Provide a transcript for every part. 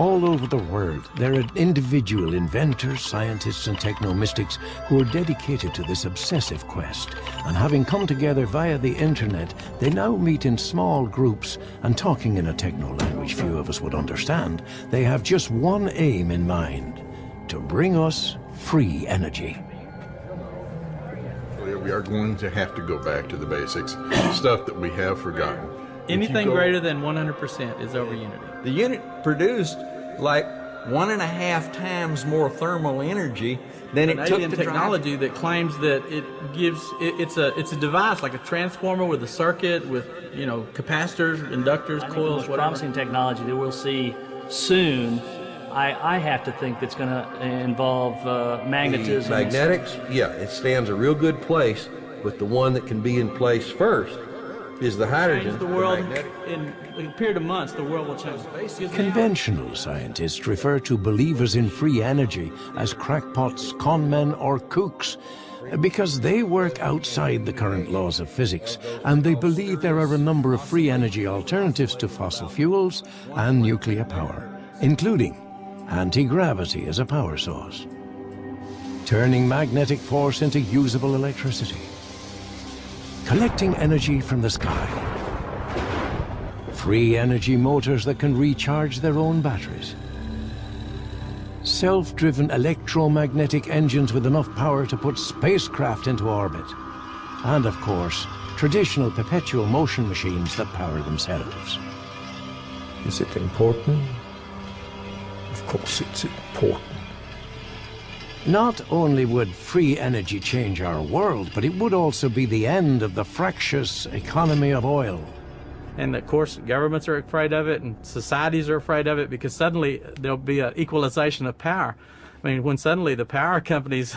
All over the world, there are individual inventors, scientists, and techno-mystics who are dedicated to this obsessive quest. And having come together via the internet, they now meet in small groups, and talking in a techno-language few of us would understand, they have just one aim in mind: to bring us free energy. We are going to have to go back to the basics, stuff that we have forgotten. Anything greater than 100% is over unity. The unit produced like 1.5 times more thermal energy than it took to technology that claims that it gives it's a device like a transformer with a circuit with capacitors, inductors, coils, whatever. Promising technology that we'll see soon. I have to think that's going to involve magnetism. The magnetics, yeah, it stands a real good place, but the one that can be in place first is the hydrogen. The world, in a period of months, the world will change. Conventional scientists refer to believers in free energy as crackpots, conmen, or kooks, because they work outside the current laws of physics, and they believe there are a number of free energy alternatives to fossil fuels and nuclear power, including anti-gravity as a power source, turning magnetic force into usable electricity, collecting energy from the sky, free energy motors that can recharge their own batteries, self-driven electromagnetic engines with enough power to put spacecraft into orbit, and of course, traditional perpetual motion machines that power themselves. Is it important? Of course it's important. Not only would free energy change our world, but it would also be the end of the fractious economy of oil. And of course, governments are afraid of it, and societies are afraid of it, because suddenly there'll be an equalization of power. I mean, when suddenly the power companies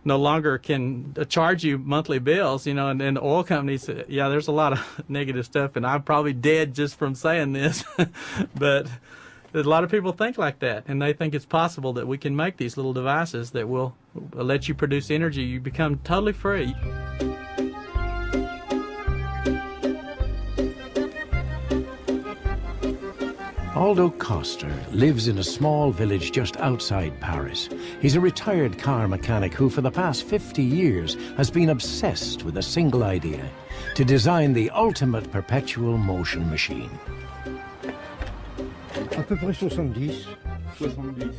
no longer can charge you monthly bills, and the oil companies, yeah, there's a lot of negative stuff, and I'm probably dead just from saying this, but a lot of people think like that, and they think it's possible that we can make these little devices that will let you produce energy. You become totally free. Aldo Coster lives in a small village just outside Paris. He's a retired car mechanic who, for the past 50 years, has been obsessed with a single idea: to design the ultimate perpetual motion machine. À peu près 70. 70.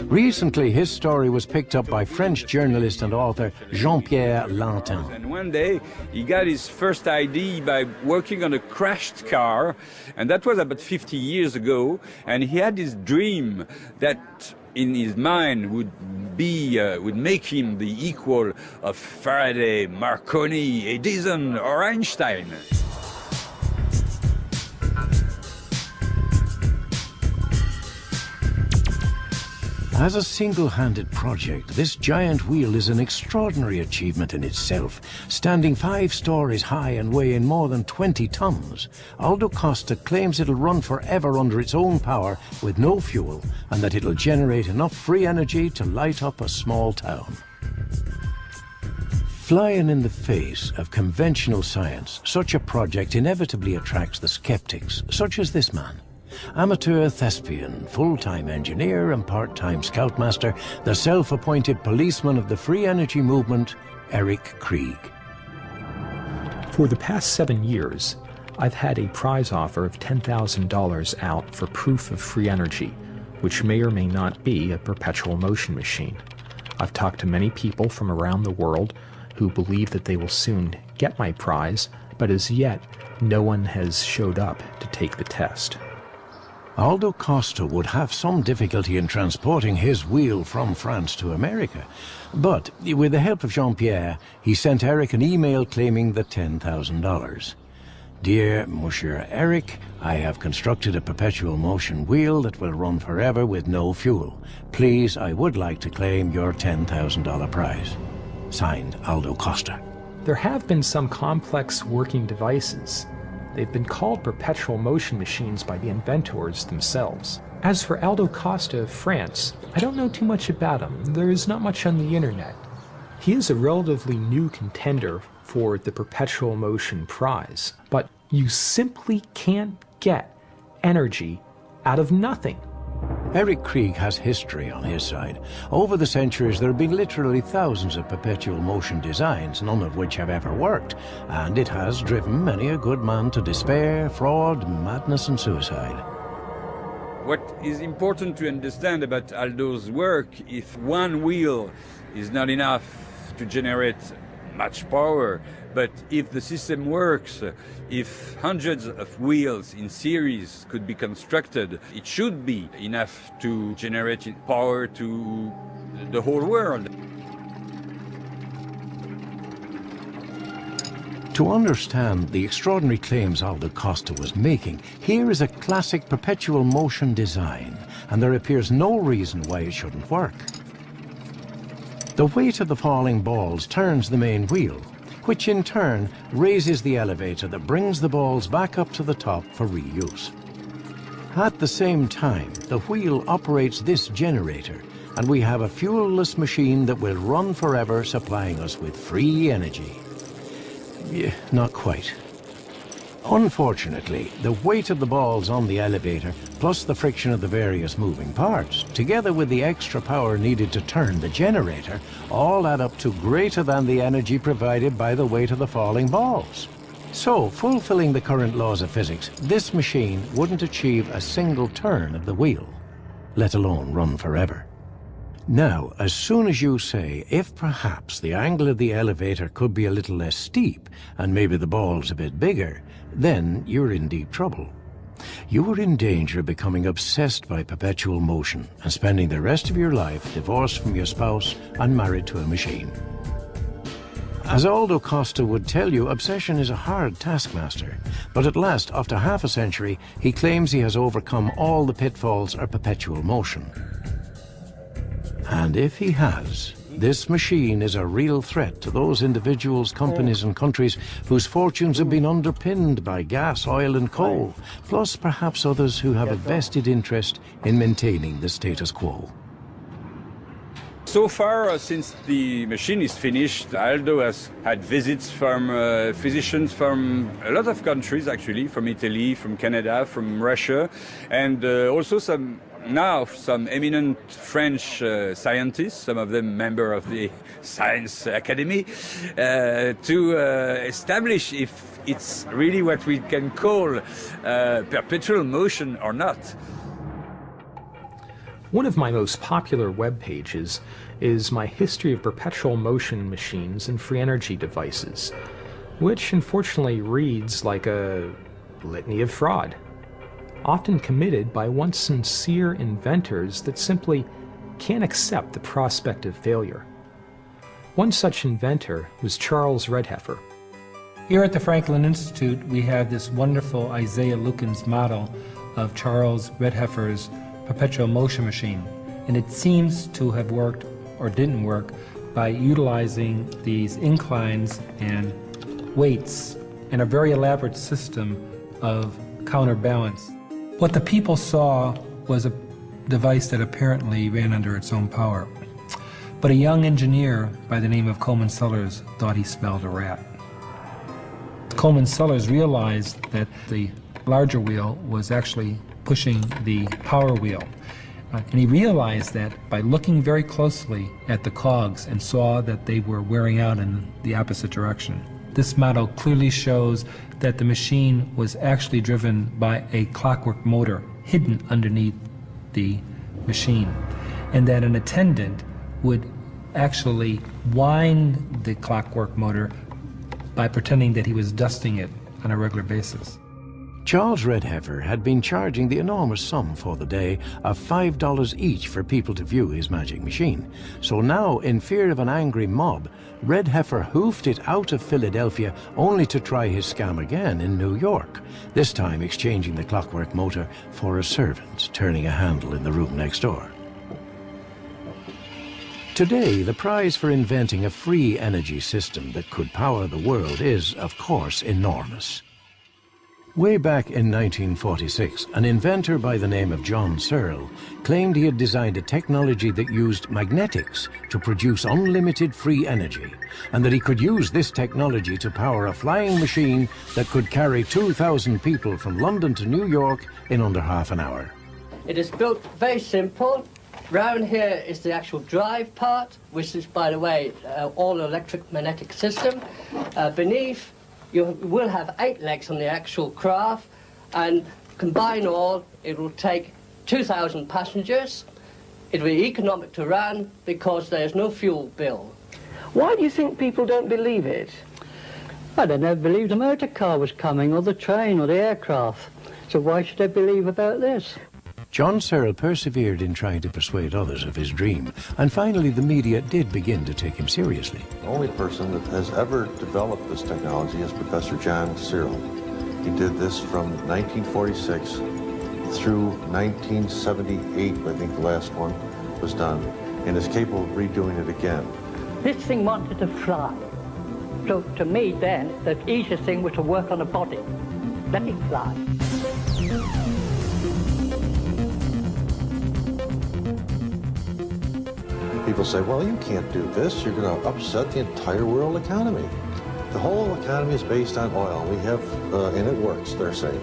Recently, his story was picked up by French journalist and author Jean-Pierre Lantin. And one day, he got his first idea by working on a crashed car, and that was about 50 years ago, and he had this dream that in his mind would make him the equal of Faraday, Marconi, Edison, or Einstein. As a single-handed project, this giant wheel is an extraordinary achievement in itself. Standing 5 stories high and weighing more than 20 tons, Aldo Costa claims it'll run forever under its own power with no fuel, and that it'll generate enough free energy to light up a small town. Flying in the face of conventional science, such a project inevitably attracts the skeptics, such as this man. Amateur thespian, full-time engineer and part-time scoutmaster, the self-appointed policeman of the free energy movement, Eric Krieg. For the past 7 years, I've had a prize offer of $10,000 out for proof of free energy, which may or may not be a perpetual motion machine. I've talked to many people from around the world who believe that they will soon get my prize, but as yet, no one has showed up to take the test. Aldo Costa would have some difficulty in transporting his wheel from France to America, but with the help of Jean-Pierre, he sent Eric an email claiming the $10,000. Dear Monsieur Eric, I have constructed a perpetual motion wheel that will run forever with no fuel. Please, I would like to claim your $10,000 prize. Signed, Aldo Costa. There have been some complex working devices. They've been called perpetual motion machines by the inventors themselves. As for Aldo Costa of France, I don't know too much about him. There is not much on the internet. He is a relatively new contender for the Perpetual Motion Prize, but You simply can't get energy out of nothing. Eric Krieg has history on his side. Over the centuries, there have been literally thousands of perpetual motion designs, none of which have ever worked, and it has driven many a good man to despair, fraud, madness, and suicide. What is important to understand about Aldo's work, if one wheel is not enough to generate much power, but if the system works, if hundreds of wheels in series could be constructed, it should be enough to generate power to the whole world. To understand the extraordinary claims Aldo Costa was making, here is a classic perpetual motion design, and there appears no reason why it shouldn't work. The weight of the falling balls turns the main wheel, which in turn raises the elevator that brings the balls back up to the top for reuse. At the same time, the wheel operates this generator, and we have a fuel-less machine that will run forever, supplying us with free energy. Yeah, not quite. Unfortunately, the weight of the balls on the elevator, plus the friction of the various moving parts, together with the extra power needed to turn the generator, all add up to greater than the energy provided by the weight of the falling balls. So, fulfilling the current laws of physics, this machine wouldn't achieve a single turn of the wheel, let alone run forever. Now, as soon as you say, if perhaps the angle of the elevator could be a little less steep, and maybe the balls a bit bigger, then you're in deep trouble. You are in danger of becoming obsessed by perpetual motion and spending the rest of your life divorced from your spouse and married to a machine. As Aldo Costa would tell you, obsession is a hard taskmaster, but at last, after half a century, he claims he has overcome all the pitfalls of perpetual motion. And if he has, this machine is a real threat to those individuals, companies and countries whose fortunes have been underpinned by gas, oil and coal, plus perhaps others who have a vested interest in maintaining the status quo. So far, since the machine is finished, Aldo has had visits from physicians from a lot of countries, actually, from Italy, from Canada, from Russia, and also some eminent French scientists, some of them member of the Science Academy, to establish if it's really what we can call perpetual motion or not. One of my most popular web pages is my history of perpetual motion machines and free energy devices, which unfortunately reads like a litany of fraud, often committed by once sincere inventors that simply can't accept the prospect of failure. One such inventor was Charles Redheffer. Here at the Franklin Institute, we have this wonderful Isaiah Lukens model of Charles Redheffer's perpetual motion machine, and it seems to have worked or didn't work by utilizing these inclines and weights and a very elaborate system of counterbalance. What the people saw was a device that apparently ran under its own power, but a young engineer by the name of Coleman Sellers thought he smelled a rat. Coleman Sellers realized that the larger wheel was actually pushing the power wheel. And he realized that by looking very closely at the cogs and saw that they were wearing out in the opposite direction. This model clearly shows that the machine was actually driven by a clockwork motor hidden underneath the machine, and that an attendant would actually wind the clockwork motor by pretending that he was dusting it on a regular basis. Charles Redheffer had been charging the enormous sum for the day of $5 each for people to view his magic machine. So now, in fear of an angry mob, Redheffer hoofed it out of Philadelphia only to try his scam again in New York, this time exchanging the clockwork motor for a servant turning a handle in the room next door. Today, the prize for inventing a free energy system that could power the world is, of course, enormous. Way back in 1946, an inventor by the name of John Searle claimed he had designed a technology that used magnetics to produce unlimited free energy, and that he could use this technology to power a flying machine that could carry 2,000 people from London to New York in under half an hour. It is built very simple. Round here is the actual drive part, which is, by the way, all electric magnetic system. Beneath, you will have 8 legs on the actual craft, and combine all, it will take 2,000 passengers. It will be economic to run because there's no fuel bill. Why do you think people don't believe it? Well, they never believed the motor car was coming, or the train, or the aircraft. So why should they believe about this? John Searle persevered in trying to persuade others of his dream, and finally the media did begin to take him seriously. The only person that has ever developed this technology is Professor John Searle. He did this from 1946 through 1978, I think the last one was done, and is capable of redoing it again. This thing wanted to fly. So to me then, the easiest thing was to work on a body. Let it fly. People say, well, you can't do this. You're going to upset the entire world economy. The whole economy is based on oil. We have, and it works, they're saying.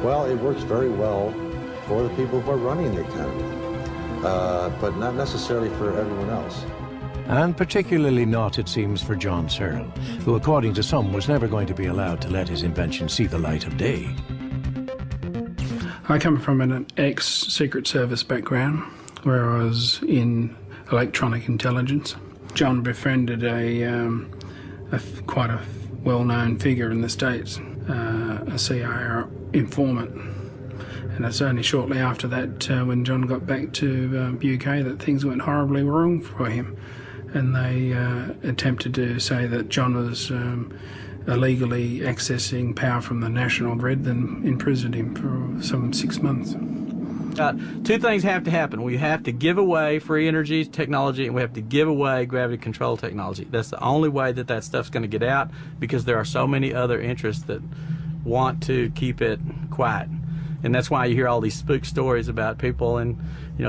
Well, it works very well for the people who are running the economy, but not necessarily for everyone else. And particularly not, it seems, for John Searle, who, according to some, was never going to be allowed to let his invention see the light of day. I come from an ex-Secret Service background, where I was in electronic intelligence. John befriended quite a well-known figure in the States, a CIA informant. And it's only shortly after that, when John got back to UK, that things went horribly wrong for him. And they attempted to say that John was illegally accessing power from the national grid, then imprisoned him for some 6 months. 2 things have to happen. We have to give away free energy technology, and we have to give away gravity control technology. That's the only way that that stuff's going to get out, because there are so many other interests that want to keep it quiet. And that's why you hear all these spook stories about people, and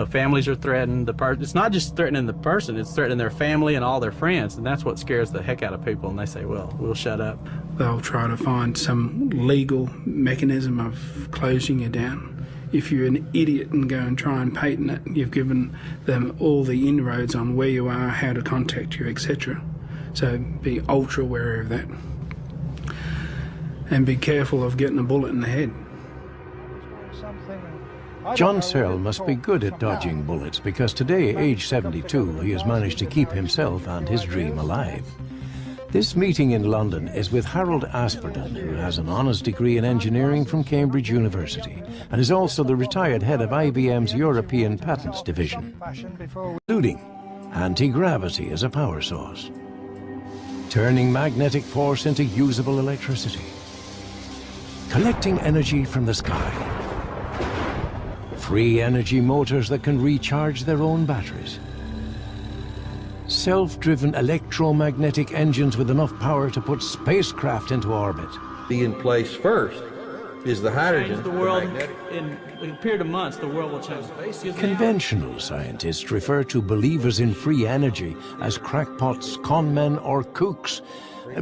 families are threatened. It's not just threatening the person, it's threatening their family and all their friends, and that's what scares the heck out of people, and they say, well, we'll shut up. They'll try to find some legal mechanism of closing you down. If you're an idiot and go and try and patent it, you've given them all the inroads on where you are, how to contact you, etc. So be ultra wary of that. And be careful of getting a bullet in the head. John Searle must be good at dodging bullets, because today, age 72, he has managed to keep himself and his dream alive. This meeting in London is with Harold Asperdon, who has an honours degree in engineering from Cambridge University and is also the retired head of IBM's European Patents Division, including anti-gravity as a power source, turning magnetic force into usable electricity, collecting energy from the sky, free energy motors that can recharge their own batteries, self-driven electromagnetic engines with enough power to put spacecraft into orbit. Be in place first is the hydrogen. Change the world in a period of months. The world will change. Conventional scientists refer to believers in free energy as crackpots, conmen, or kooks,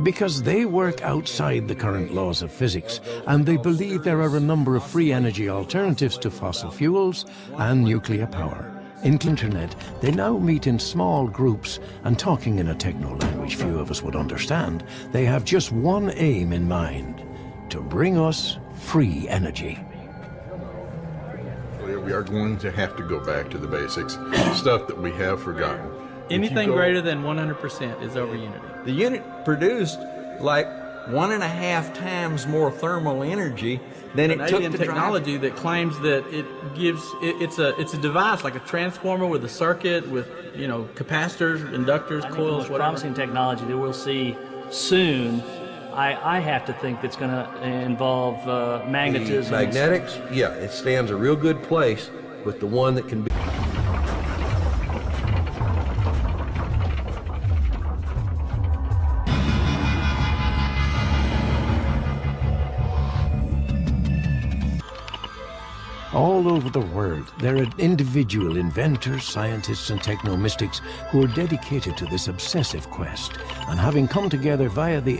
because they work outside the current laws of physics, and they believe there are a number of free energy alternatives to fossil fuels and nuclear power. In the internet, they now meet in small groups, and talking in a techno language few of us would understand, they have just one aim in mind: to bring us free energy. We are going to have to go back to the basics, stuff that we have forgotten. Anything greater than 100% is over unity. The unit produced like 1.5 times more thermal energy than it took to technology that claims that it gives it's a device like a transformer with a circuit with capacitors, inductors, coils, whatever. Promising technology that we'll see soon. I have to think that's going to involve magnetism. The magnetics, yeah, it stands a real good place with the one that can be. All over the world, there are individual inventors, scientists, and technomystics who are dedicated to this obsessive quest, and having come together via the